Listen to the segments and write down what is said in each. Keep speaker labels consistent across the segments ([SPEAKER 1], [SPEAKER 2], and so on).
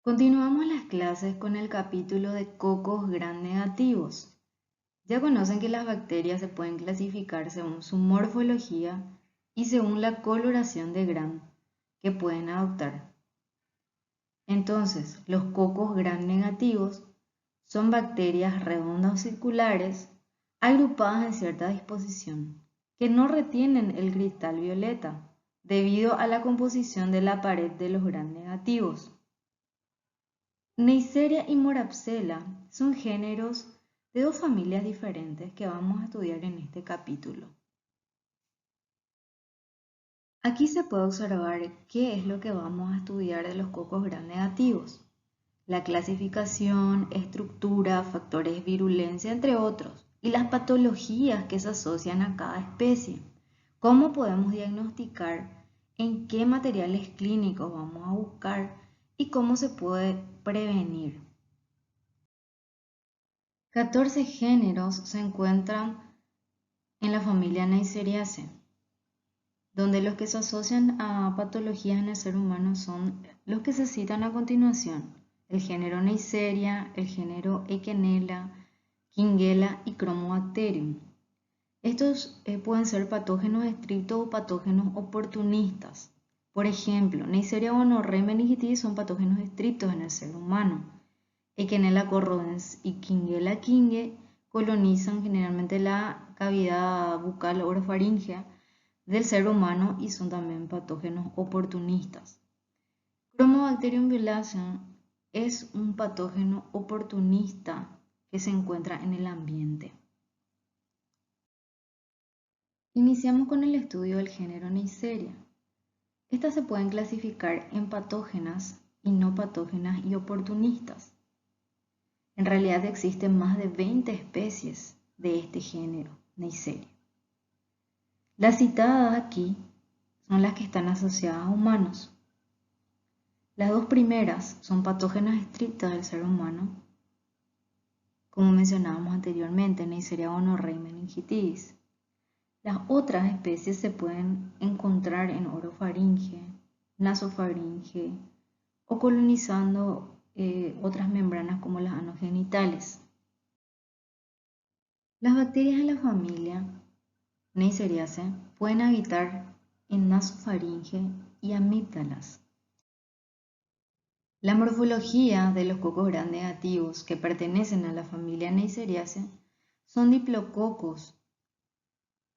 [SPEAKER 1] Continuamos las clases con el capítulo de cocos gram negativos. Ya conocen que las bacterias se pueden clasificar según su morfología y según la coloración de gram que pueden adoptar. Entonces, los cocos gram negativos son bacterias redondas o circulares agrupadas en cierta disposición, que no retienen el cristal violeta debido a la composición de la pared de los gram negativos. Neisseria y Morapsella son géneros de dos familias diferentes que vamos a estudiar en este capítulo. Aquí se puede observar qué es lo que vamos a estudiar de los cocos gram negativos. La clasificación, estructura, factores de virulencia, entre otros, y las patologías que se asocian a cada especie. ¿Cómo podemos diagnosticar? ¿En qué materiales clínicos vamos a buscar? ¿Y cómo se puede prevenir? 14 géneros se encuentran en la familia Neisseriaceae, donde los que se asocian a patologías en el ser humano son los que se citan a continuación: el género Neisseria, el género Eikenella, Kingella y Chromobacterium. Estos pueden ser patógenos estrictos o patógenos oportunistas. Por ejemplo, Neisseria gonorrhoeae y meningitis son patógenos estrictos en el ser humano. Eikenella corrodens y Kingella kinge colonizan generalmente la cavidad bucal o orofaringea del ser humano y son también patógenos oportunistas. Chromobacterium violacea es un patógeno oportunista que se encuentra en el ambiente. Iniciamos con el estudio del género Neisseria. Estas se pueden clasificar en patógenas y no patógenas y oportunistas. En realidad existen más de 20 especies de este género, Neisseria. Las citadas aquí son las que están asociadas a humanos. Las dos primeras son patógenas estrictas del ser humano, como mencionábamos anteriormente, Neisseria gonorrhoeae y meningitis. Las otras especies se pueden encontrar en orofaringe, nasofaringe o colonizando otras membranas como las anogenitales. Las bacterias de la familia Neisseriaceae pueden habitar en nasofaringe y amígdalas. La morfología de los cocos gram negativos que pertenecen a la familia Neisseriaceae son diplococos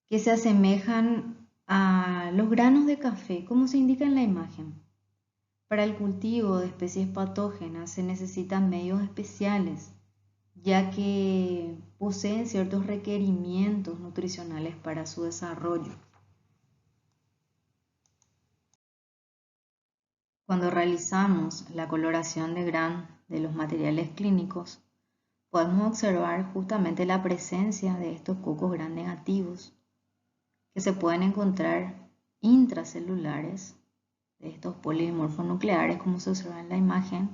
[SPEAKER 1] que se asemejan a los granos de café, como se indica en la imagen. Para el cultivo de especies patógenas se necesitan medios especiales, ya que poseen ciertos requerimientos nutricionales para su desarrollo. Cuando realizamos la coloración de gram de los materiales clínicos, podemos observar justamente la presencia de estos cocos gram negativos que se pueden encontrar intracelulares, de estos polimorfos nucleares como se observa en la imagen,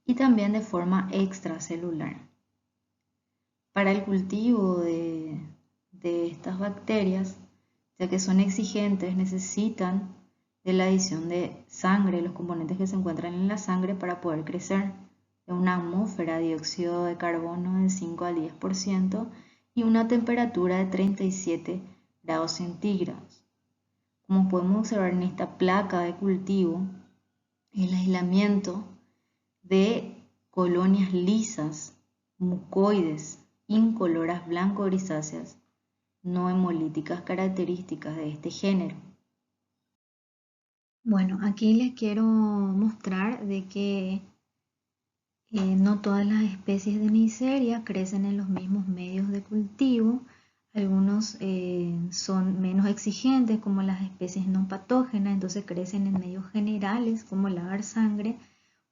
[SPEAKER 1] y también de forma extracelular. Para el cultivo de estas bacterias, ya que son exigentes, necesitan de la adición de sangre, los componentes que se encuentran en la sangre para poder crecer, de una atmósfera de dióxido de carbono de 5 al 10% y una temperatura de 37 grados centígrados. Como podemos observar en esta placa de cultivo, el aislamiento de colonias lisas, mucoides, incoloras blanco-grisáceas, no hemolíticas características de este género. Bueno, aquí les quiero mostrar de que no todas las especies de Neisseria crecen en los mismos medios de cultivo. Algunos son menos exigentes, como las especies no patógenas, entonces crecen en medios generales, como lavar sangre.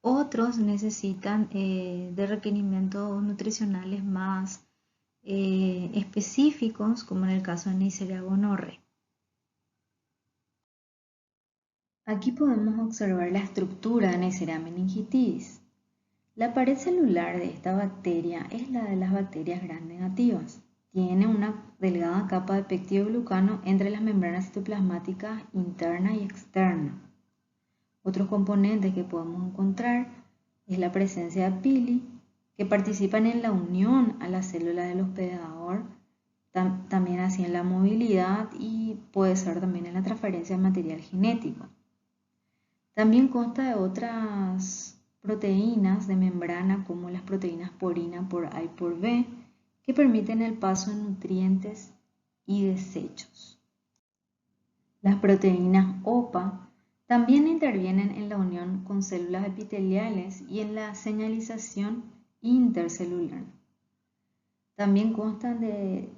[SPEAKER 1] Otros necesitan de requerimientos nutricionales más específicos, como en el caso de Neisseria gonorrhoeae. Aquí podemos observar la estructura de Neisseria meningitis. La pared celular de esta bacteria es la de las bacterias gram negativas. Tiene una delgada capa de peptidoglucano entre las membranas citoplasmáticas interna y externa. Otros componentes que podemos encontrar es la presencia de pili, que participan en la unión a las células del hospedador, también así en la movilidad y puede ser también en la transferencia de material genético. También consta de otras proteínas de membrana como las proteínas porina por A y por B, que permiten el paso de nutrientes y desechos. Las proteínas OPA también intervienen en la unión con células epiteliales y en la señalización intercelular. También constan de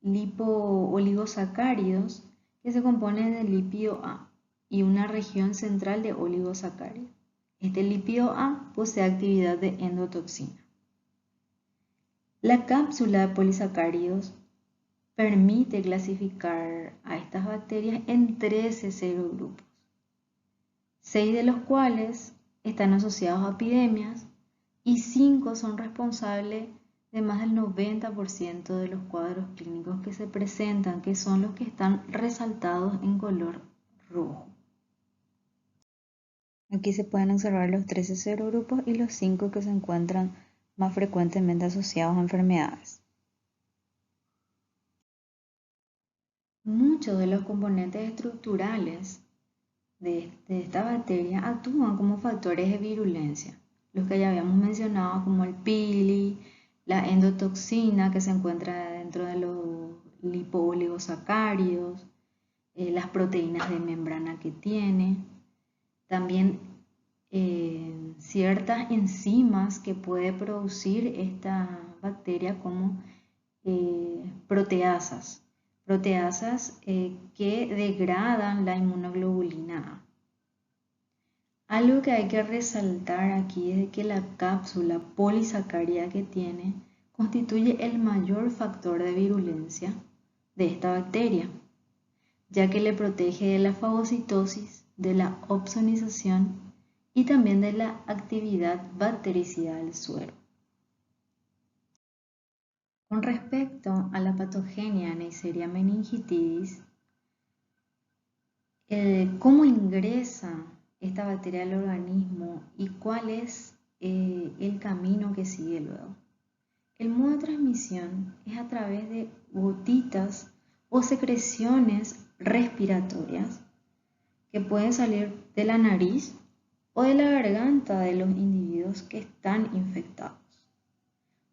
[SPEAKER 1] lipo-oligosacáridos que se componen de lípido A y una región central de oligosacáridos. Este lípido A posee actividad de endotoxina. La cápsula de polisacáridos permite clasificar a estas bacterias en 13 serogrupos, 6 de los cuales están asociados a epidemias y 5 son responsables de más del 90% de los cuadros clínicos que se presentan, que son los que están resaltados en color rojo. Aquí se pueden observar los 13 serogrupos y los 5 que se encuentran más frecuentemente asociados a enfermedades. Muchos de los componentes estructurales de esta bacteria actúan como factores de virulencia, los que ya habíamos mencionado como el pili, la endotoxina que se encuentra dentro de los lipo-oligosacáridos, las proteínas de membrana que tiene, también ciertas enzimas que puede producir esta bacteria como proteasas que degradan la inmunoglobulina A. Algo que hay que resaltar aquí es que la cápsula polisacárida que tiene constituye el mayor factor de virulencia de esta bacteria, ya que le protege de la fagocitosis, de la opsonización y también de la actividad bactericida del suero. Con respecto a la patogenia Neisseria meningitidis, ¿cómo ingresa esta bacteria al organismo y cuál es el camino que sigue luego? El modo de transmisión es a través de gotitas o secreciones respiratorias que pueden salir de la nariz o de la garganta de los individuos que están infectados.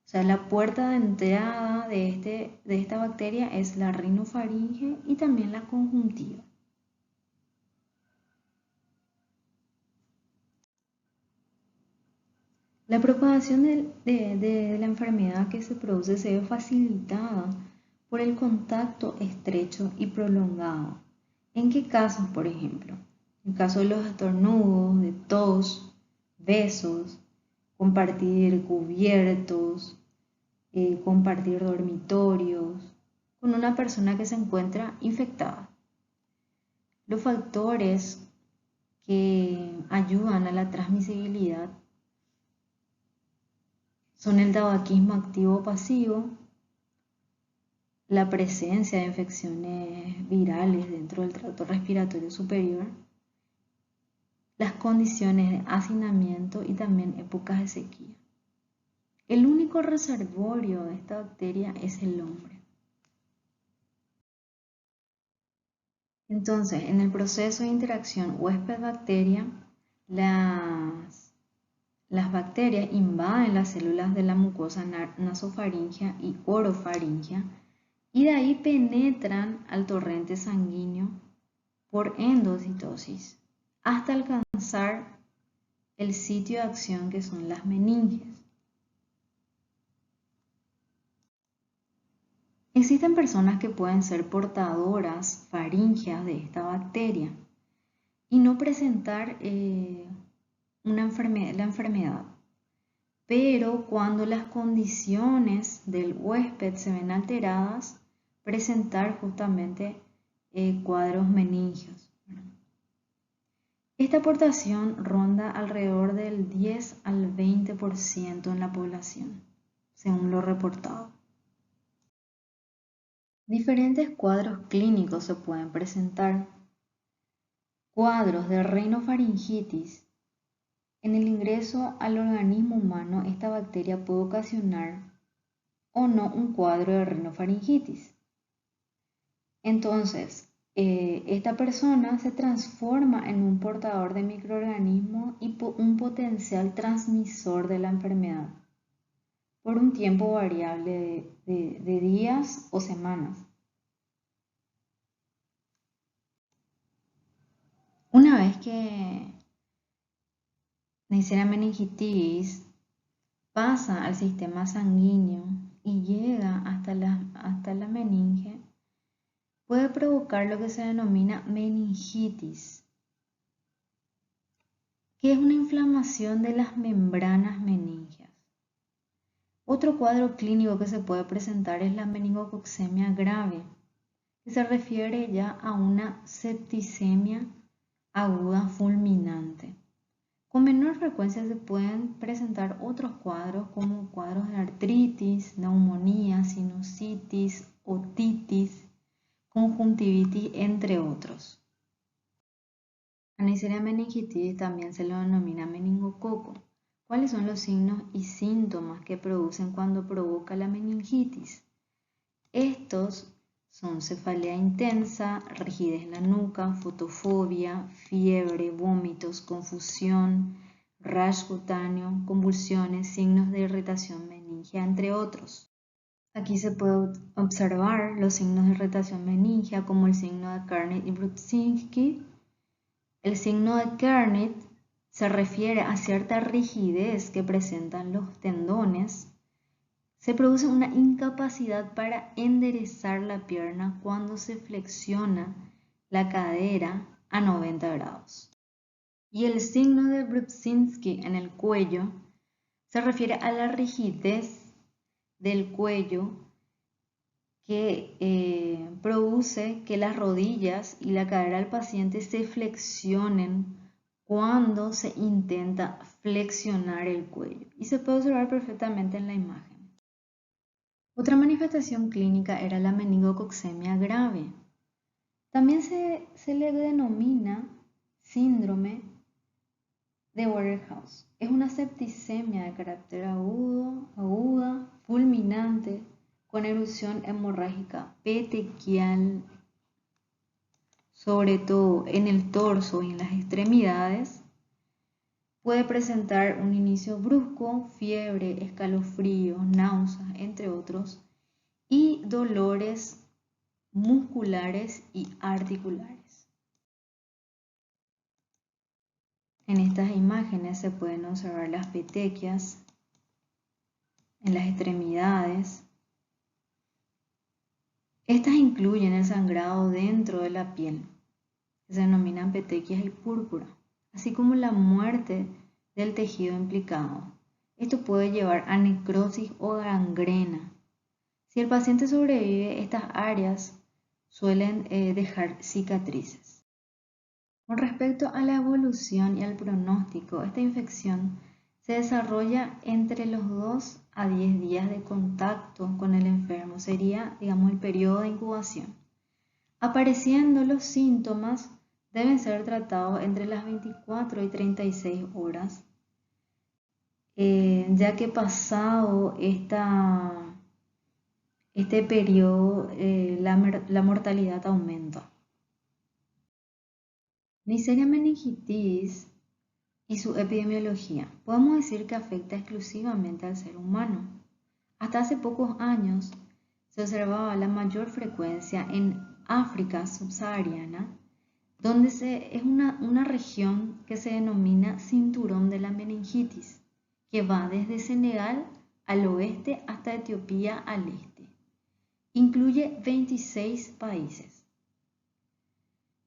[SPEAKER 1] O sea, la puerta de entrada de esta bacteria es la rinofaringe y también la conjuntiva. La propagación de la enfermedad que se produce se ve facilitada por el contacto estrecho y prolongado. ¿En qué casos, por ejemplo? En caso de los estornudos, de tos, besos, compartir cubiertos, compartir dormitorios con una persona que se encuentra infectada. Los factores que ayudan a la transmisibilidad son el tabaquismo activo o pasivo, la presencia de infecciones virales dentro del tracto respiratorio superior, las condiciones de hacinamiento y también épocas de sequía. El único reservorio de esta bacteria es el hombre. Entonces, en el proceso de interacción huésped-bacteria, las bacterias invaden las células de la mucosa nasofaringea y orofaringea y de ahí penetran al torrente sanguíneo por endocitosis hasta alcanzar el sitio de acción que son las meninges. Existen personas que pueden ser portadoras faríngeas de esta bacteria y no presentar la enfermedad, pero cuando las condiciones del huésped se ven alteradas, presentar justamente cuadros meningios. Esta aportación ronda alrededor del 10 al 20% en la población, según lo reportado. Diferentes cuadros clínicos se pueden presentar. Cuadros de rinofaringitis En el ingreso al organismo humano, esta bacteria puede ocasionar o no un cuadro de rinofaringitis. Entonces, esta persona se transforma en un portador de microorganismos y un potencial transmisor de la enfermedad por un tiempo variable de días o semanas. Una vez que Neisseria meningitis pasa al sistema sanguíneo y llega hasta la meninge, puede provocar lo que se denomina meningitis, que es una inflamación de las membranas meningias. Otro cuadro clínico que se puede presentar es la meningococcemia grave, que se refiere ya a una septicemia aguda fulminante. Con menor frecuencia se pueden presentar otros cuadros como cuadros de artritis, neumonía, sinusitis, otitis, conjuntivitis, entre otros. A Neisseria meningitis también se lo denomina meningococo. ¿Cuáles son los signos y síntomas que producen cuando provoca la meningitis? Estos son cefalea intensa, rigidez en la nuca, fotofobia, fiebre, vómitos, confusión, rash cutáneo, convulsiones, signos de irritación meningia, entre otros. Aquí se puede observar los signos de irritación meningia como el signo de Kernight y Brudzinski. El signo de Kernight se refiere a cierta rigidez que presentan los tendones. Se produce una incapacidad para enderezar la pierna cuando se flexiona la cadera a 90 grados. Y el signo de Brudzinski en el cuello se refiere a la rigidez del cuello que produce que las rodillas y la cadera del paciente se flexionen cuando se intenta flexionar el cuello. Y se puede observar perfectamente en la imagen. Otra manifestación clínica era la meningococcemia grave. También se le denomina síndrome de Waterhouse. Es una septicemia de carácter aguda, fulminante, con erupción hemorrágica petequial, sobre todo en el torso y en las extremidades. Puede presentar un inicio brusco, fiebre, escalofríos, náuseas, entre otros, y dolores musculares y articulares. En estas imágenes se pueden observar las petequias en las extremidades. Estas incluyen el sangrado dentro de la piel, que se denominan petequias y púrpura, así como la muerte del tejido implicado. Esto puede llevar a necrosis o gangrena. Si el paciente sobrevive, estas áreas suelen dejar cicatrices. Con respecto a la evolución y al pronóstico, esta infección se desarrolla entre los 2 a 10 días de contacto con el enfermo. Sería, digamos, el periodo de incubación. Apareciendo los síntomas, deben ser tratados entre las 24 y 36 horas, ya que pasado este periodo la mortalidad aumenta. Neisseria meningitis y su epidemiología. Podemos decir que afecta exclusivamente al ser humano. Hasta hace pocos años se observaba la mayor frecuencia en África subsahariana, donde es una región que se denomina cinturón de la meningitis, que va desde Senegal al oeste hasta Etiopía al este. Incluye 26 países.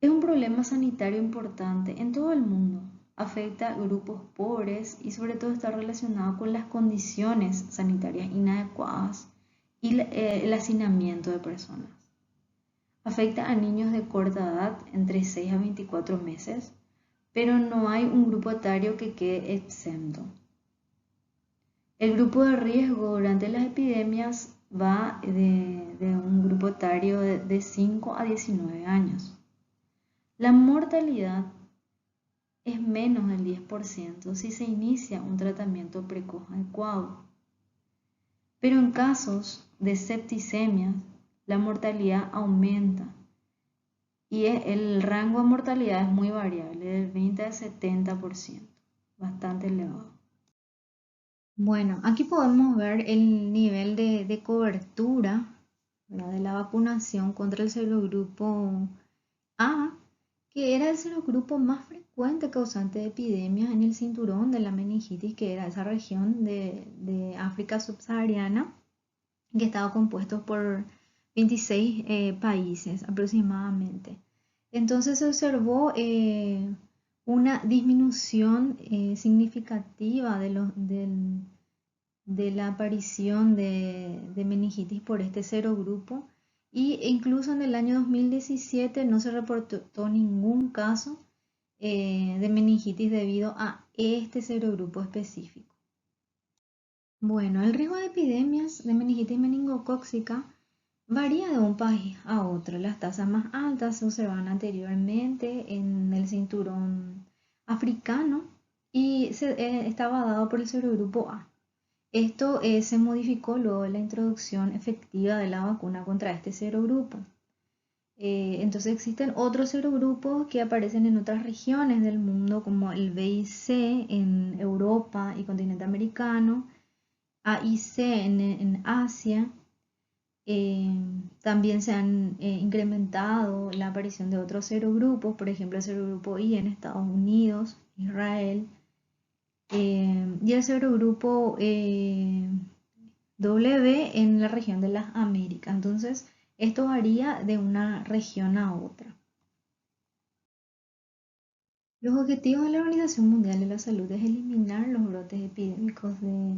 [SPEAKER 1] Es un problema sanitario importante en todo el mundo. Afecta a grupos pobres y sobre todo está relacionado con las condiciones sanitarias inadecuadas y el hacinamiento de personas. Afecta a niños de corta edad, entre 6 a 24 meses, pero no hay un grupo etario que quede exento. El grupo de riesgo durante las epidemias va de un grupo etario de 5 a 19 años. La mortalidad es menos del 10% si se inicia un tratamiento precoz adecuado. Pero en casos de septicemia, la mortalidad aumenta y el rango de mortalidad es muy variable, del 20 al 70%, bastante elevado. Bueno, aquí podemos ver el nivel de cobertura, ¿verdad?, de la vacunación contra el serogrupo A, que era el serogrupo más frecuente causante de epidemias en el cinturón de la meningitis, que era esa región de África subsahariana, que estaba compuesto por 26 países aproximadamente. Entonces se observó una disminución significativa de la aparición de meningitis por este serogrupo, e incluso en el año 2017 no se reportó ningún caso de meningitis debido a este serogrupo específico. Bueno, el riesgo de epidemias de meningitis meningocócica varía de un país a otro. Las tasas más altas se observaban anteriormente en el cinturón africano y estaba dado por el serogrupo A. Esto se modificó luego de la introducción efectiva de la vacuna contra este serogrupo. Entonces existen otros serogrupos que aparecen en otras regiones del mundo, como el B y C en Europa y continente americano, A y C en Asia. También se han incrementado la aparición de otros serogrupos, por ejemplo el serogrupo I en Estados Unidos, Israel, y el serogrupo W en la región de las Américas. Entonces, esto varía de una región a otra. Los objetivos de la Organización Mundial de la Salud es eliminar los brotes epidémicos de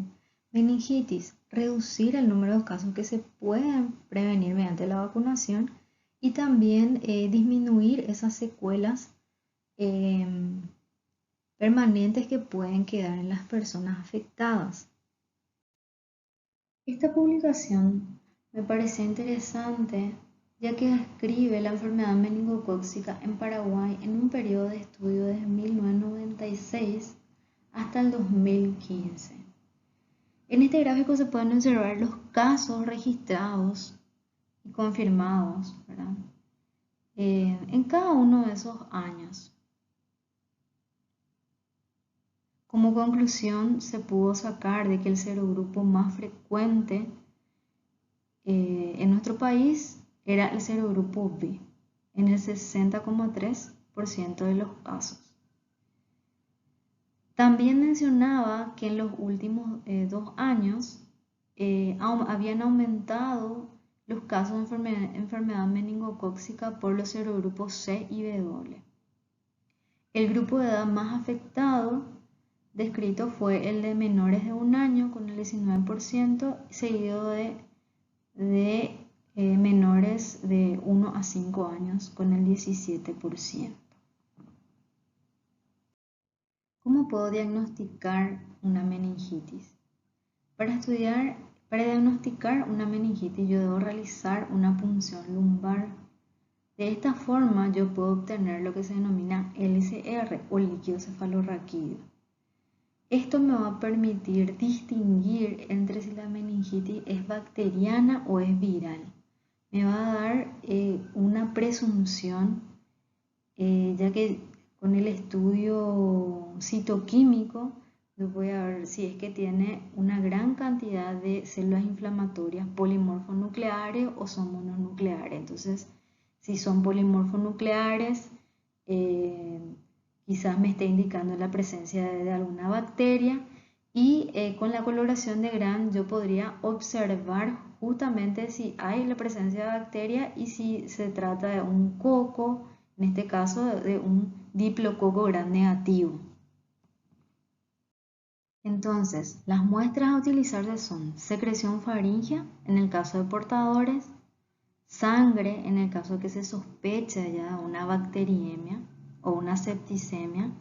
[SPEAKER 1] meningitis, reducir el número de casos que se pueden prevenir mediante la vacunación y también disminuir esas secuelas permanentes que pueden quedar en las personas afectadas. Esta publicación me parece interesante ya que describe la enfermedad meningocócica en Paraguay en un periodo de estudio desde 1996 hasta el 2015. En este gráfico se pueden observar los casos registrados y confirmados, ¿verdad?, en cada uno de esos años. Como conclusión, se pudo sacar de que el serogrupo más frecuente en nuestro país era el serogrupo B, en el 60,3% de los casos. También mencionaba que en los últimos 2 años habían aumentado los casos de enfermedad meningocócica por los serogrupos C y W. El grupo de edad más afectado descrito fue el de menores de 1 año con el 19%, seguido de menores de 1 a 5 años con el 17%. ¿Cómo puedo diagnosticar una meningitis? Para diagnosticar una meningitis yo debo realizar una punción lumbar. De esta forma yo puedo obtener lo que se denomina LCR o líquido cefalorraquídeo. Esto me va a permitir distinguir entre si la meningitis es bacteriana o es viral. Me va a dar una presunción, ya que con el estudio citoquímico yo voy a ver si es que tiene una gran cantidad de células inflamatorias polimorfonucleares o son mononucleares. Entonces, si son polimorfonucleares, quizás me esté indicando la presencia de alguna bacteria, y con la coloración de Gram yo podría observar justamente si hay la presencia de bacteria y si se trata de un coco, en este caso de un diplococo Gram negativo. Entonces, las muestras a utilizarse son secreción faríngea en el caso de portadores, sangre en el caso que se sospecha ya una bacteriemia o una septicemia,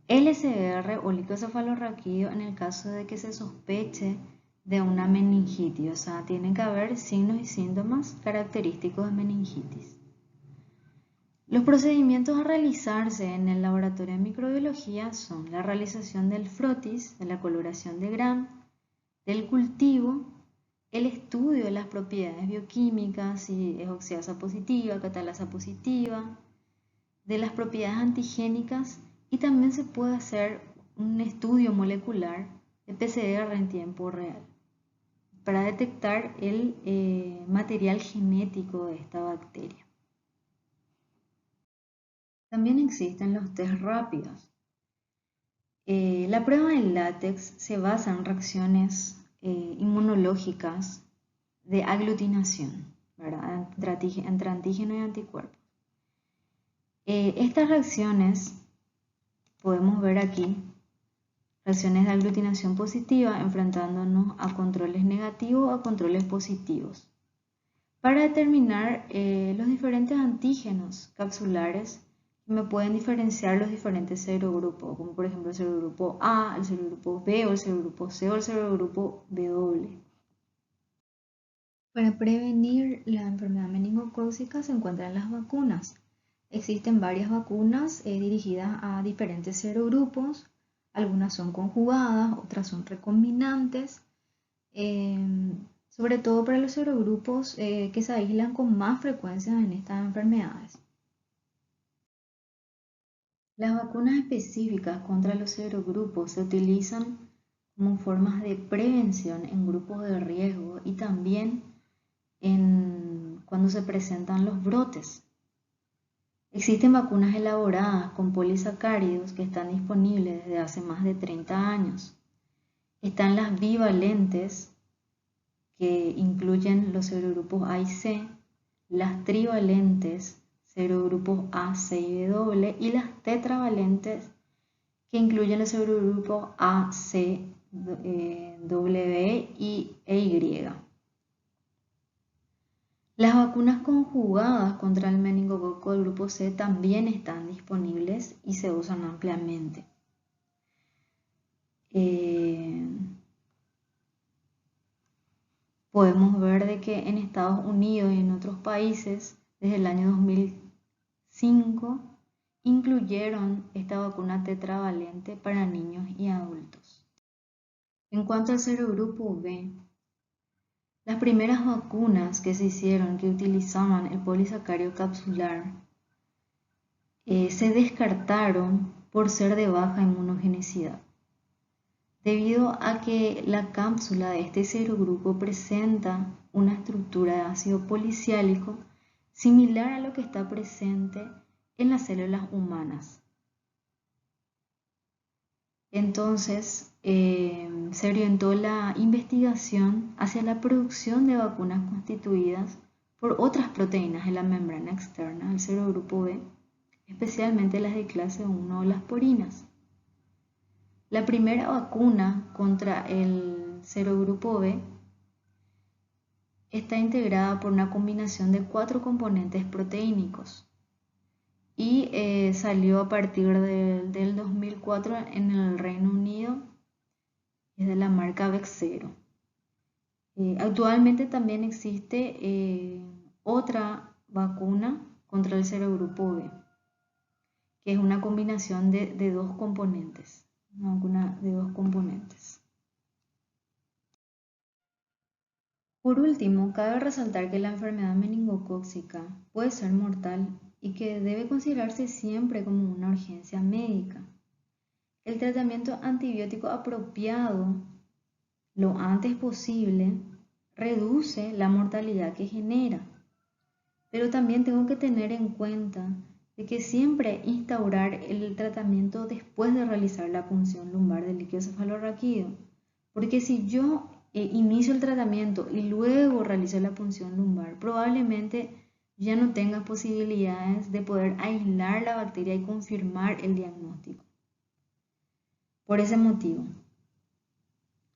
[SPEAKER 1] LCR o líquido cefalorraquídeo en el caso de que se sospeche de una meningitis, o sea, tienen que haber signos y síntomas característicos de meningitis. Los procedimientos a realizarse en el laboratorio de microbiología son la realización del frotis, de la coloración de Gram, del cultivo, el estudio de las propiedades bioquímicas, si es oxidasa positiva, catalasa positiva, de las propiedades antigénicas, y también se puede hacer un estudio molecular de PCR en tiempo real para detectar el material genético de esta bacteria. También existen los test rápidos. La prueba de látex se basa en reacciones inmunológicas de aglutinación, ¿verdad? Entre antígeno y anticuerpo. Estas reacciones podemos ver aquí reacciones de aglutinación positiva enfrentándonos a controles negativos o a controles positivos para determinar los diferentes antígenos capsulares que me pueden diferenciar los diferentes serogrupos, como por ejemplo el serogrupo A, el serogrupo B o el serogrupo C o el serogrupo W. Para prevenir la enfermedad meningocócica se encuentran las vacunas. Existen varias vacunas dirigidas a diferentes serogrupos. Algunas son conjugadas, otras son recombinantes, sobre todo para los serogrupos que se aíslan con más frecuencia en estas enfermedades. Las vacunas específicas contra los serogrupos se utilizan como formas de prevención en grupos de riesgo y también cuando se presentan los brotes. Existen vacunas elaboradas con polisacáridos que están disponibles desde hace más de 30 años. Están las bivalentes, que incluyen los serogrupos A y C, las trivalentes, serogrupos A, C y W, y las tetravalentes, que incluyen los serogrupos A, C, W e Y. Las vacunas conjugadas contra el meningococo del grupo C también están disponibles y se usan ampliamente. Podemos ver de que en Estados Unidos y en otros países, desde el año 2005, incluyeron esta vacuna tetravalente para niños y adultos. En cuanto al serogrupo B, las primeras vacunas que se hicieron que utilizaban el polisacario capsular se descartaron por ser de baja inmunogenicidad, debido a que la cápsula de este serogrupo presenta una estructura de ácido policiálico similar a lo que está presente en las células humanas. Entonces, se orientó la investigación hacia la producción de vacunas constituidas por otras proteínas de la membrana externa del serogrupo B, especialmente las de clase 1 o las porinas. La primera vacuna contra el serogrupo B está integrada por una combinación de 4 componentes proteínicos y salió a partir del 2004 en el Reino Unido, es de la marca Bexsero. Actualmente también existe otra vacuna contra el serogrupo B, que es una combinación de 2 componentes, una vacuna de 2 componentes. Por último, cabe resaltar que la enfermedad meningocócica puede ser mortal y que debe considerarse siempre como una urgencia médica. El tratamiento antibiótico apropiado lo antes posible reduce la mortalidad que genera, pero también tengo que tener en cuenta de que siempre instaurar el tratamiento después de realizar la punción lumbar del líquido cefalorraquídeo, porque si yo inicio el tratamiento y luego realizo la punción lumbar, probablemente ya no tenga posibilidades de poder aislar la bacteria y confirmar el diagnóstico. Por ese motivo.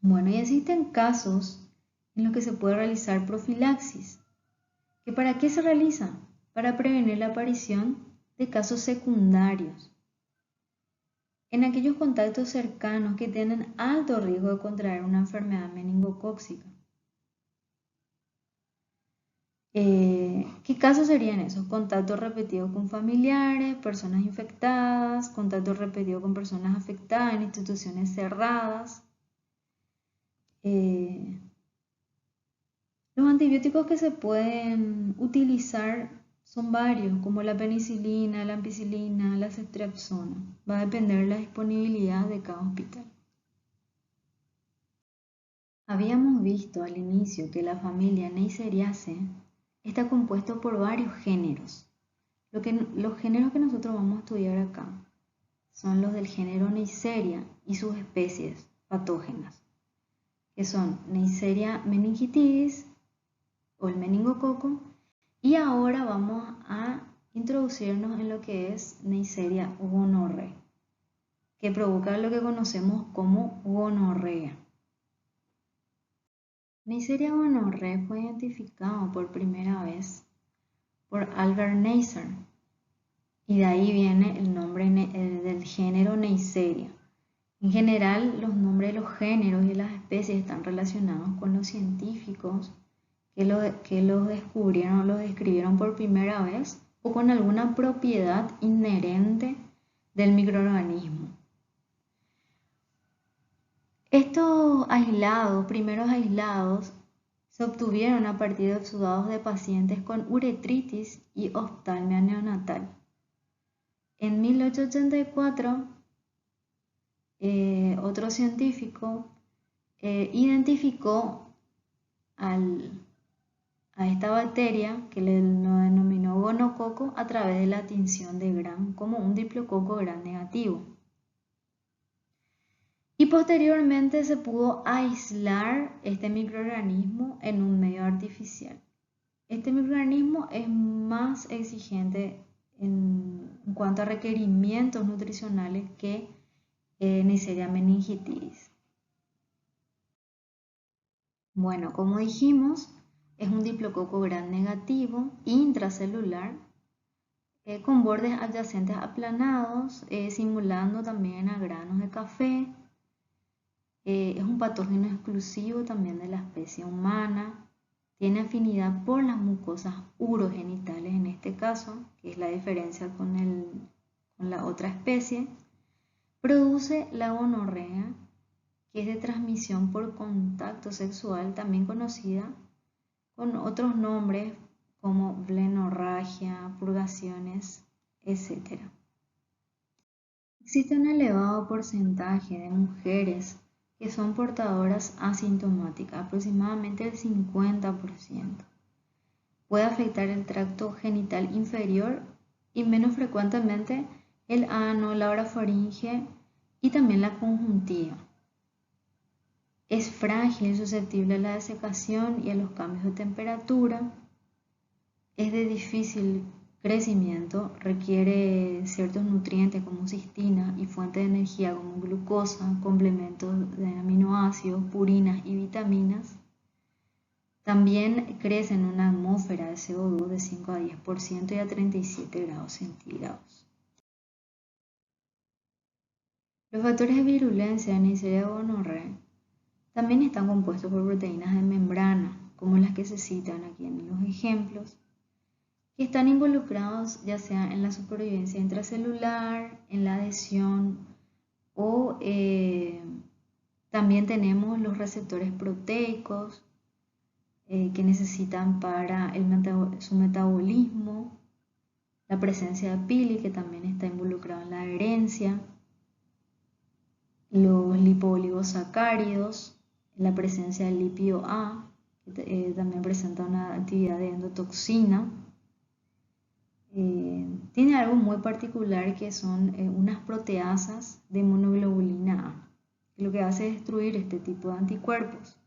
[SPEAKER 1] Bueno, y existen casos en los que se puede realizar profilaxis. ¿Que para qué se realiza? Para prevenir la aparición de casos secundarios en aquellos contactos cercanos que tienen alto riesgo de contraer una enfermedad meningocócica. ¿Qué casos serían esos? Contacto repetido con familiares, personas infectadas, contacto repetido con personas afectadas en instituciones cerradas. Los antibióticos que se pueden utilizar son varios, como la penicilina, la ampicilina, la ceftriaxona. Va a depender de la disponibilidad de cada hospital. Habíamos visto al inicio que la familia Neisseриaceae está compuesto por varios géneros. Los géneros que nosotros vamos a estudiar acá son los del género Neisseria y sus especies patógenas, que son Neisseria meningitidis o el meningococo, y ahora vamos a introducirnos en lo que es Neisseria gonorrhoeae, que provoca lo que conocemos como gonorrea. Neisseria gonorrhoeae fue identificado por primera vez por Albert Neisser, y de ahí viene el nombre del género Neisseria. En general, los nombres de los géneros y las especies están relacionados con los científicos que los descubrieron o los describieron por primera vez o con alguna propiedad inherente del microorganismo. Estos primeros aislados, se obtuvieron a partir de exudados de pacientes con uretritis y oftalmia neonatal. En 1884, otro científico identificó a esta bacteria, que le denominó gonococo, a través de la tinción de Gram como un diplococo Gram negativo. Y posteriormente se pudo aislar este microorganismo en un medio artificial. Este microorganismo es más exigente en cuanto a requerimientos nutricionales que Neisseria meningitidis. Bueno, como dijimos, es un diplococo Gram negativo intracelular con bordes adyacentes aplanados, simulando también a granos de café. Es un patógeno exclusivo también de la especie humana. Tiene afinidad por las mucosas urogenitales en este caso, que es la diferencia con la otra especie. Produce la gonorrea, que es de transmisión por contacto sexual, también conocida con otros nombres como blenorragia, purgaciones, etc. Existe un elevado porcentaje de mujeres que son portadoras asintomáticas, aproximadamente el 50%. Puede afectar el tracto genital inferior y menos frecuentemente el ano, la orofaringe y también la conjuntiva. Es frágil, susceptible a la desecación y a los cambios de temperatura. Es de difícil crecimiento, requiere ciertos nutrientes como cistina y fuente de energía como glucosa, complementos de aminoácidos, purinas y vitaminas. También crece en una atmósfera de CO2 de 5 a 10% y a 37 grados centígrados. Los factores de virulencia de Neisseria gonorrhoeae también están compuestos por proteínas de membrana, como las que se citan aquí en los ejemplos, que están involucrados ya sea en la supervivencia intracelular, en la adhesión o también tenemos los receptores proteicos que necesitan para su metabolismo, la presencia de pili que también está involucrado en la adherencia, los lipooligosacáridos, la presencia del lípido A, que también presenta una actividad de endotoxina. Tiene algo muy particular que son unas proteasas de monoglobulina A, que lo que hace es destruir este tipo de anticuerpos.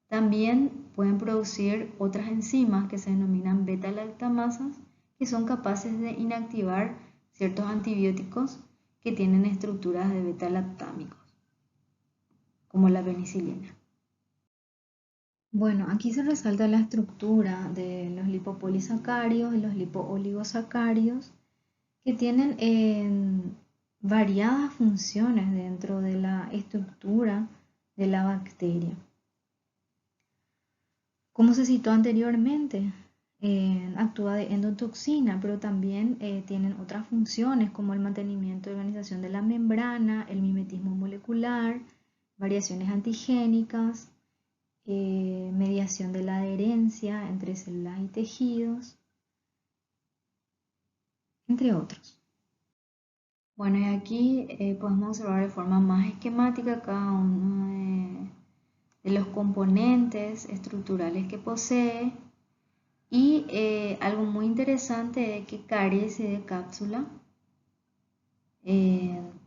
[SPEAKER 1] También pueden producir otras enzimas que se denominan beta-lactamasas, que son capaces de inactivar ciertos antibióticos que tienen estructuras de beta-lactámicos, como la penicilina. Bueno, aquí se resalta la estructura de los lipopolisacáridos y los lipooligosacáridos, que tienen variadas funciones dentro de la estructura de la bacteria. Como se citó anteriormente, actúa de endotoxina, pero también tienen otras funciones como el mantenimiento y organización de la membrana, el mimetismo molecular, variaciones antigénicas, mediación de la adherencia entre células y tejidos, entre otros. Bueno, y aquí podemos observar de forma más esquemática cada uno de los componentes estructurales que posee. Y algo muy interesante es que carece de cápsula,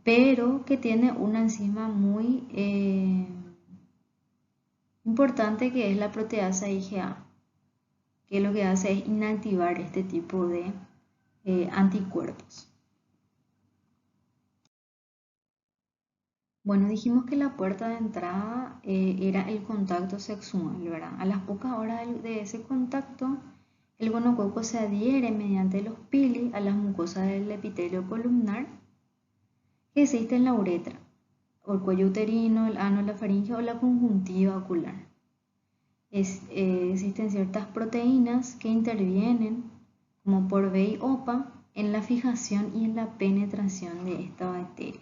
[SPEAKER 1] pero que tiene una enzima muy importante, que es la proteasa IgA, que lo que hace es inactivar este tipo de anticuerpos. Bueno, dijimos que la puerta de entrada era el contacto sexual, ¿verdad? A las pocas horas de ese contacto, el gonococo se adhiere mediante los pili a las mucosas del epitelio columnar que existe en la uretra, o el cuello uterino, el ano, la faringe o la conjuntiva ocular. Existen ciertas proteínas que intervienen, como por B y OPA, en la fijación y en la penetración de esta bacteria.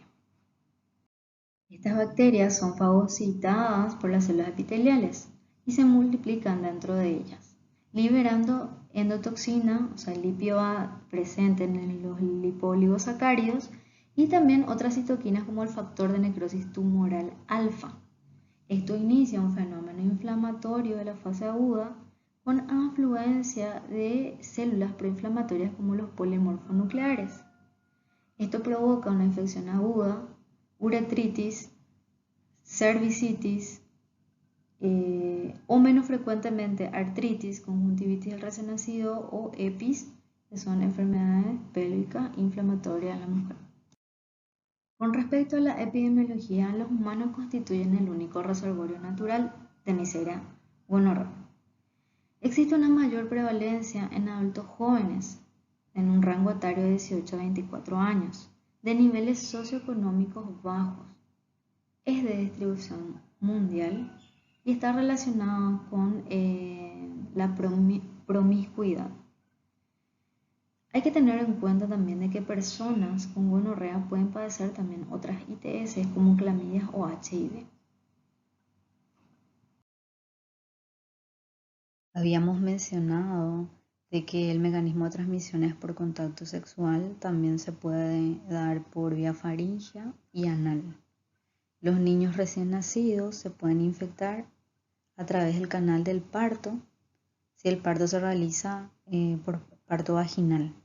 [SPEAKER 1] Estas bacterias son fagocitadas por las células epiteliales y se multiplican dentro de ellas, liberando endotoxina, o sea, el litio A presente en los lipoligosacáridos, y también otras citoquinas como el factor de necrosis tumoral alfa. Esto inicia un fenómeno inflamatorio de la fase aguda con afluencia de células proinflamatorias como los polimorfonucleares. Esto provoca una infección aguda, uretritis, cervicitis o menos frecuentemente artritis, conjuntivitis del recién nacido o EPIS, que son enfermedades pélvicas inflamatorias en la mujer. Con respecto a la epidemiología, los humanos constituyen el único reservorio natural de Neisseria gonorrhoeae. Existe una mayor prevalencia en adultos jóvenes, en un rango etario de 18 a 24 años, de niveles socioeconómicos bajos. Es de distribución mundial y está relacionado con la promiscuidad. Hay que tener en cuenta también de que personas con gonorrea pueden padecer también otras ITS como clamidias o HIV. Habíamos mencionado de que el mecanismo de transmisión es por contacto sexual, también se puede dar por vía faríngea y anal. Los niños recién nacidos se pueden infectar a través del canal del parto, si el parto se realiza por parto vaginal.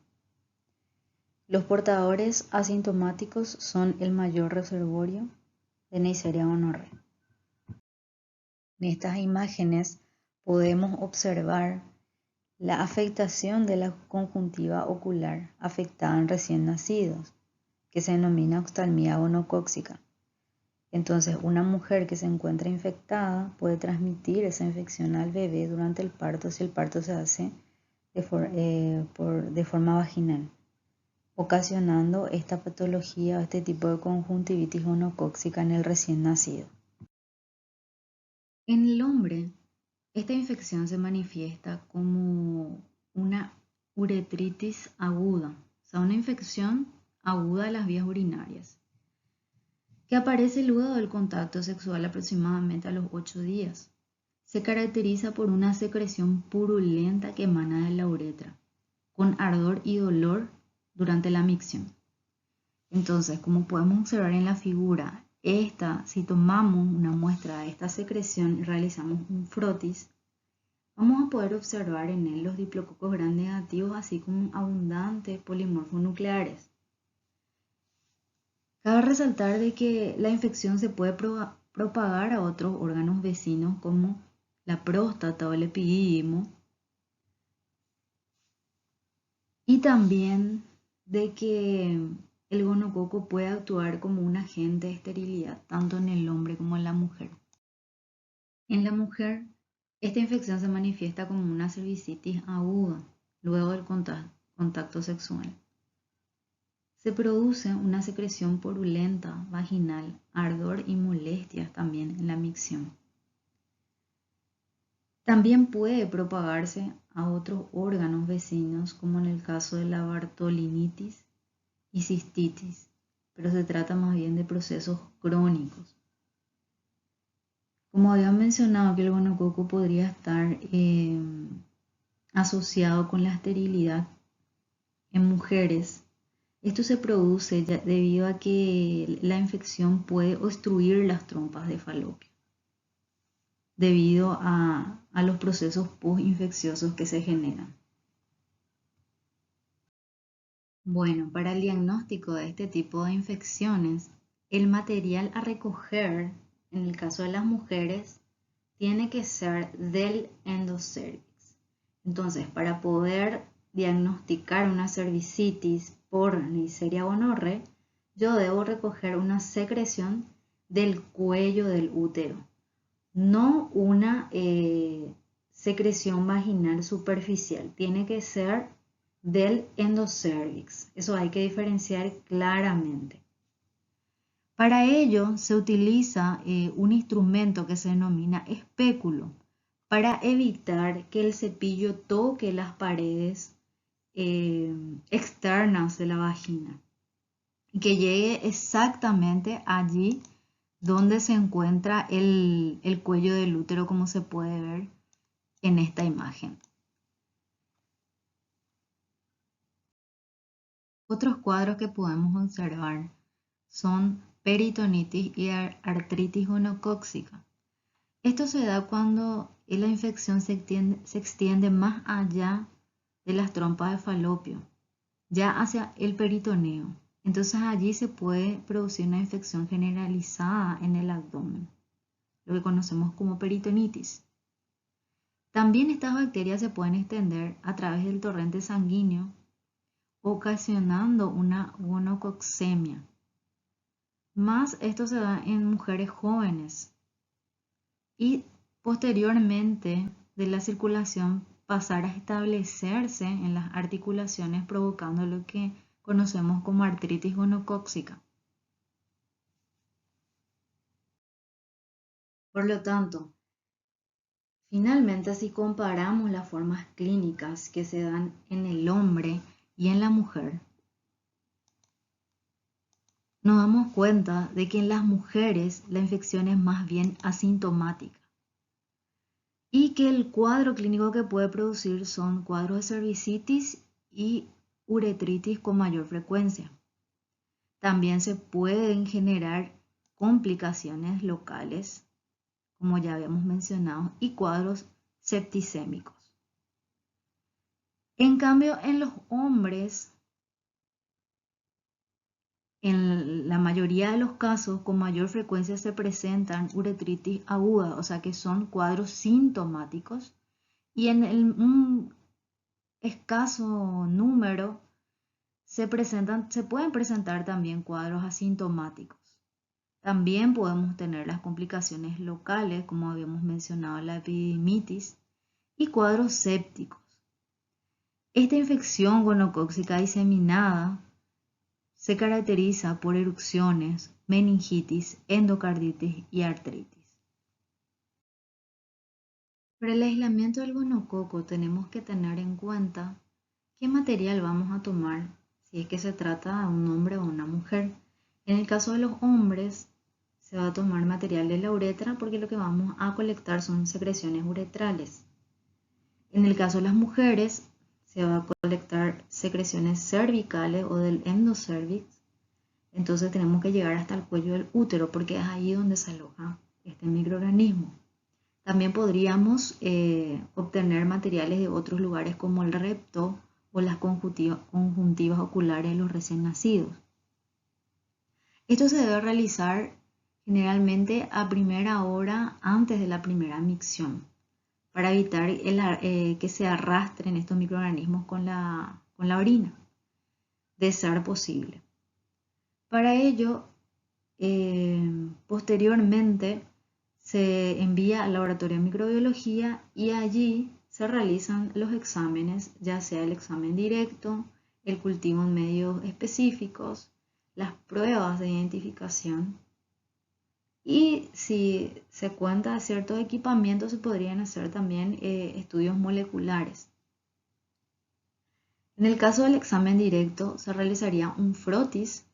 [SPEAKER 1] Los portadores asintomáticos son el mayor reservorio de Neisseria gonorrhoeae. En estas imágenes podemos observar la afectación de la conjuntiva ocular afectada en recién nacidos, que se denomina oftalmía gonocócica. Entonces, una mujer que se encuentra infectada puede transmitir esa infección al bebé durante el parto si el parto se hace de forma vaginal, ocasionando esta patología o este tipo de conjuntivitis gonocócica en el recién nacido. En el hombre, esta infección se manifiesta como una uretritis aguda, o sea, una infección aguda de las vías urinarias, que aparece luego del contacto sexual aproximadamente a los 8 días. Se caracteriza por una secreción purulenta que emana de la uretra, con ardor y dolor durante la micción. Entonces, como podemos observar en la figura, si tomamos una muestra de esta secreción y realizamos un frotis, vamos a poder observar en él los diplococos gram negativos, así como abundantes polimorfonucleares. Cabe resaltar de que la infección se puede propagar a otros órganos vecinos como la próstata o el epidídimo, y también de que el gonococo puede actuar como un agente de esterilidad tanto en el hombre como en la mujer. En la mujer, esta infección se manifiesta como una cervicitis aguda luego del contacto sexual. Se produce una secreción purulenta vaginal, ardor y molestias también en la micción. También puede propagarse a otros órganos vecinos, como en el caso de la bartolinitis y cistitis, pero se trata más bien de procesos crónicos. Como había mencionado que el gonococo podría estar asociado con la esterilidad en mujeres, esto se produce debido a que la infección puede obstruir las trompas de falopio, debido a los procesos postinfecciosos que se generan. Bueno, para el diagnóstico de este tipo de infecciones, el material a recoger, en el caso de las mujeres, tiene que ser del endocervix. Entonces, para poder diagnosticar una cervicitis por Neisseria gonorrhoeae, yo debo recoger una secreción del cuello del útero, no una secreción vaginal superficial, tiene que ser del endocervix. Eso hay que diferenciar claramente. Para ello se utiliza un instrumento que se denomina espéculo para evitar que el cepillo toque las paredes externas de la vagina y que llegue exactamente allí donde se encuentra el cuello del útero, como se puede ver en esta imagen. Otros cuadros que podemos observar son peritonitis y artritis gonocócica. Esto se da cuando la infección se extiende más allá de las trompas de falopio, ya hacia el peritoneo. Entonces allí se puede producir una infección generalizada en el abdomen, lo que conocemos como peritonitis. También estas bacterias se pueden extender a través del torrente sanguíneo, ocasionando una gonococcemia. Más esto se da en mujeres jóvenes y posteriormente de la circulación pasar a establecerse en las articulaciones, provocando lo que conocemos como artritis gonocócica. Por lo tanto, finalmente, si comparamos las formas clínicas que se dan en el hombre y en la mujer, nos damos cuenta de que en las mujeres la infección es más bien asintomática y que el cuadro clínico que puede producir son cuadros de cervicitis y uretritis con mayor frecuencia. También se pueden generar complicaciones locales, como ya habíamos mencionado, y cuadros septicémicos. En cambio, en los hombres, en la mayoría de los casos, con mayor frecuencia se presentan uretritis aguda, o sea que son cuadros sintomáticos, y en un escaso número se pueden presentar también cuadros asintomáticos. También podemos tener las complicaciones locales, como habíamos mencionado, la epididimitis, y cuadros sépticos. Esta infección gonocócica diseminada se caracteriza por erupciones, meningitis, endocarditis y artritis. Para el aislamiento del gonococo tenemos que tener en cuenta qué material vamos a tomar si es que se trata de un hombre o una mujer. En el caso de los hombres se va a tomar material de la uretra porque lo que vamos a colectar son secreciones uretrales. En el caso de las mujeres se va a colectar secreciones cervicales o del endocervix. Entonces tenemos que llegar hasta el cuello del útero porque es ahí donde se aloja este microorganismo. También podríamos obtener materiales de otros lugares como el recto o las conjuntivas oculares de los recién nacidos. Esto se debe realizar generalmente a primera hora antes de la primera micción para evitar que se arrastren estos microorganismos con la orina, de ser posible. Para ello, posteriormente se envía al laboratorio de microbiología y allí se realizan los exámenes, ya sea el examen directo, el cultivo en medios específicos, las pruebas de identificación Y si se cuenta de ciertos equipamientos, se podrían hacer también estudios moleculares. En el caso del examen directo, se realizaría un frotis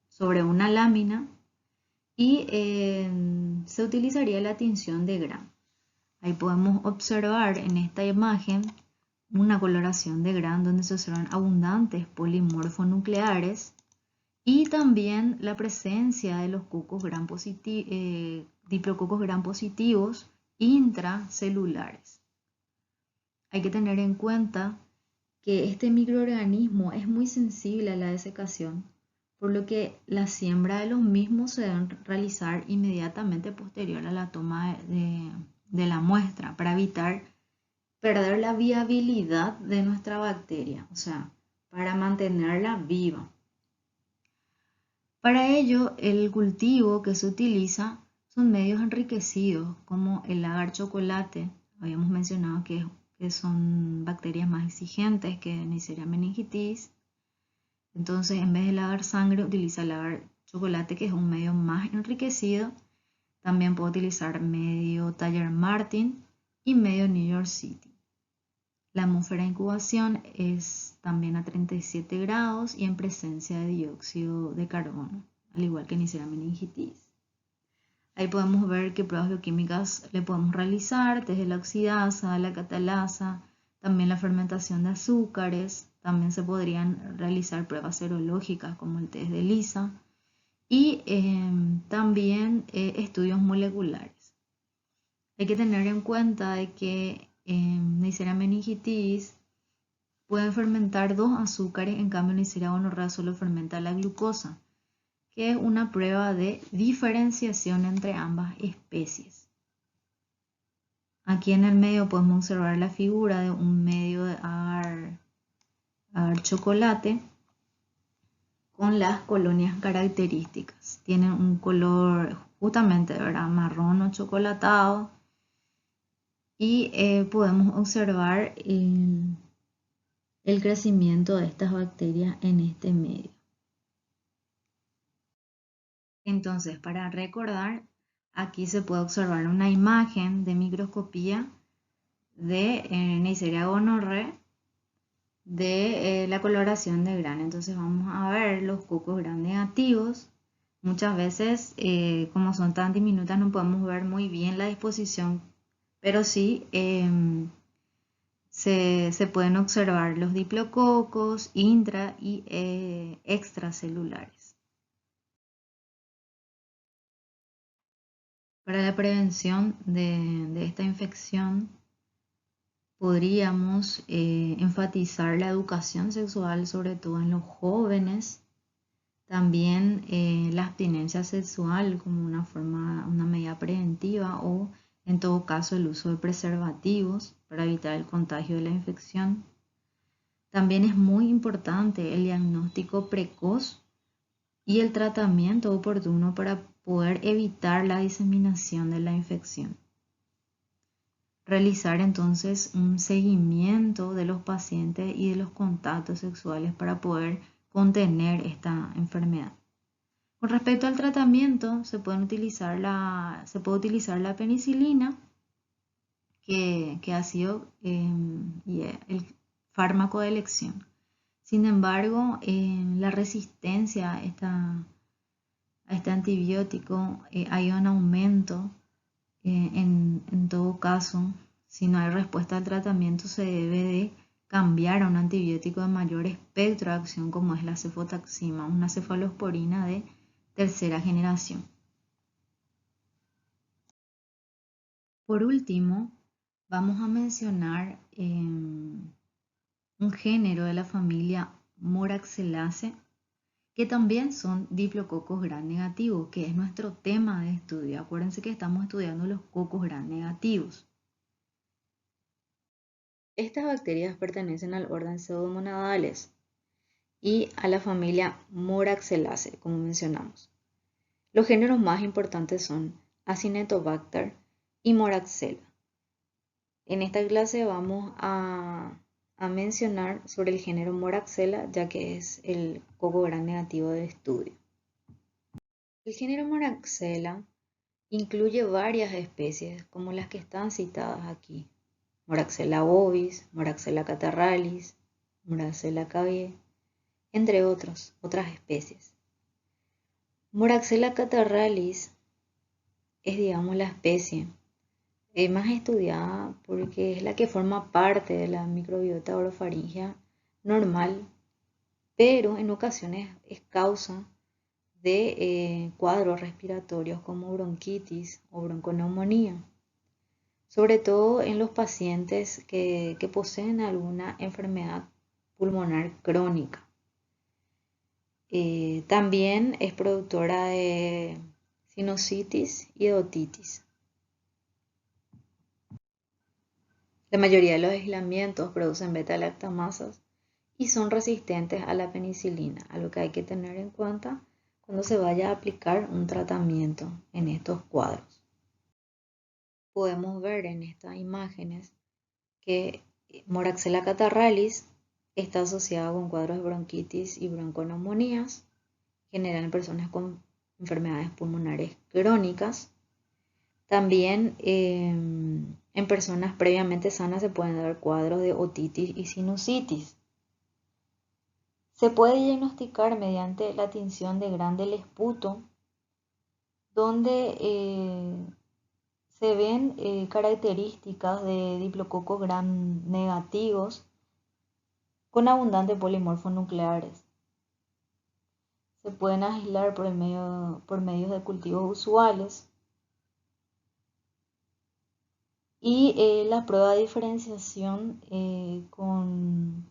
[SPEAKER 1] sobre una lámina y se utilizaría la tinción de Gram. Ahí podemos observar en esta imagen una coloración de Gram donde se observan abundantes polimorfonucleares y también la presencia de los diplococos Gram positivos intracelulares. Hay que tener en cuenta que este microorganismo es muy sensible a la desecación, por lo que la siembra de los mismos se deben realizar inmediatamente posterior a la toma de la muestra para evitar perder la viabilidad de nuestra bacteria, o sea, para mantenerla viva. Para ello, el cultivo que se utiliza son medios enriquecidos como el agar chocolate. Habíamos mencionado que son bacterias más exigentes que Neisseria meningitis. Entonces, en vez del agar sangre, utiliza el agar chocolate, que es un medio más enriquecido. También puedo utilizar medio Taller Martin y medio New York City. La atmósfera de incubación es también a 37 grados y en presencia de dióxido de carbono, al igual que Neisseria meningitis. Ahí podemos ver qué pruebas bioquímicas le podemos realizar, desde la oxidasa, la catalasa, también la fermentación de azúcares. También se podrían realizar pruebas serológicas como el test de ELISA y también estudios moleculares. Hay que tener en cuenta de que Neisseria meningitis pueden fermentar dos azúcares, en cambio Neisseria gonorrea solo fermenta la glucosa, que es una prueba de diferenciación entre ambas especies. Aquí en el medio podemos observar la figura de un medio de agar chocolate con las colonias características. Tienen un color justamente, ¿verdad?, marrón o chocolatado y podemos observar el crecimiento de estas bacterias en este medio. Entonces, para recordar, aquí se puede observar una imagen de microscopía de Neisseria gonorrhoeae de la coloración de Gram. Entonces vamos a ver los cocos Gram negativos. Muchas veces, como son tan diminutas, no podemos ver muy bien la disposición, pero sí se pueden observar los diplococos intra y extracelulares. Para la prevención de esta infección, podríamos enfatizar la educación sexual, sobre todo en los jóvenes. También la abstinencia sexual como una medida preventiva, o en todo caso el uso de preservativos para evitar el contagio de la infección. También es muy importante el diagnóstico precoz y el tratamiento oportuno para poder evitar la diseminación de la infección. Realizar entonces un seguimiento de los pacientes y de los contactos sexuales para poder contener esta enfermedad. Con respecto al tratamiento, se puede utilizar la penicilina, que ha sido el fármaco de elección. Sin embargo, la resistencia a este antibiótico hay un aumento. En todo caso, si no hay respuesta al tratamiento, se debe de cambiar a un antibiótico de mayor espectro de acción, como es la cefotaxima, una cefalosporina de tercera generación. Por último, vamos a mencionar un género de la familia Moraxellase, que también son diplococos Gram negativos, que es nuestro tema de estudio. Acuérdense que estamos estudiando los cocos Gram negativos. Estas bacterias pertenecen al orden Pseudomonadales y a la familia Moraxellase, como mencionamos. Los géneros más importantes son Acinetobacter y Moraxella. En esta clase vamos a mencionar sobre el género Moraxella, ya que es el coco Gram negativo del estudio. El género Moraxella Incluye varias especies, como las que están citadas aquí: Moraxella bovis, Moraxella catarrhalis, Moraxella caviae, entre otras especies. Moraxella catarrhalis es, digamos, la especie más estudiada porque es la que forma parte de la microbiota orofaringea normal, pero en ocasiones es causa de cuadros respiratorios como bronquitis o bronconeumonía, sobre todo en los pacientes que poseen alguna enfermedad pulmonar crónica. También es productora de sinusitis y de otitis. La mayoría de los aislamientos producen beta-lactamasas y son resistentes a la penicilina, algo que hay que tener en cuenta cuando se vaya a aplicar un tratamiento en estos cuadros. Podemos ver en estas imágenes que Moraxella catarrhalis está asociada con cuadros de bronquitis y bronconeumonías, general en personas con enfermedades pulmonares crónicas. También en personas previamente sanas se pueden dar cuadros de otitis y sinusitis. Se puede diagnosticar mediante la tinción de Gram del esputo, donde se ven características de diplococos Gram negativos con abundantes polimorfos nucleares. Se pueden aislar por medios de cultivos usuales. Y la prueba de diferenciación con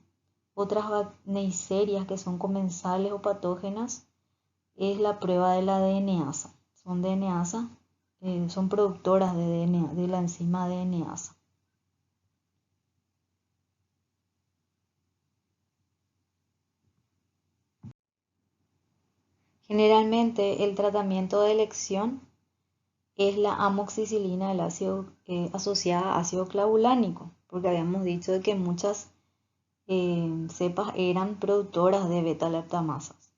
[SPEAKER 1] otras neiserias que son comensales o patógenas es la prueba de la DNasa. Son DNasa, son productoras de DNA, de la enzima DNasa. Generalmente el tratamiento de elección es la amoxicilina del ácido, asociada a ácido clavulánico, porque habíamos dicho de que muchas cepas eran productoras de beta-lactamasas.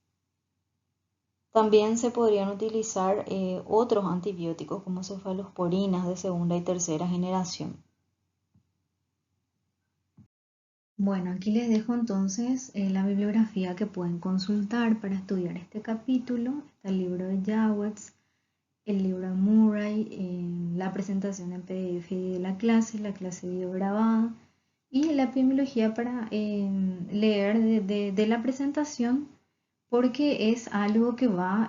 [SPEAKER 1] También se podrían utilizar otros antibióticos como cefalosporinas de segunda y tercera generación. Bueno, aquí les dejo entonces la bibliografía que pueden consultar para estudiar este capítulo. Está el libro de Jawetz, el libro de Murray, la presentación en PDF de la clase video grabada y la epidemiología para leer de la presentación, porque es algo que va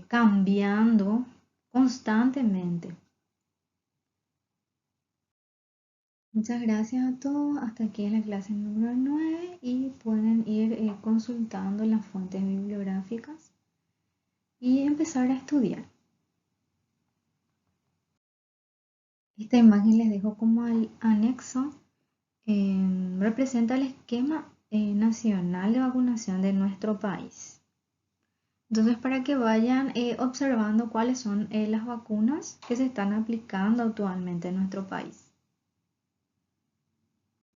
[SPEAKER 1] cambiando constantemente. Muchas gracias a todos. Hasta aquí es la clase número 9 y pueden ir consultando las fuentes bibliográficas y empezar a estudiar. Esta imagen les dejo como anexo. Representa el esquema nacional de vacunación de nuestro país. Entonces, para que vayan observando cuáles son las vacunas que se están aplicando actualmente en nuestro país.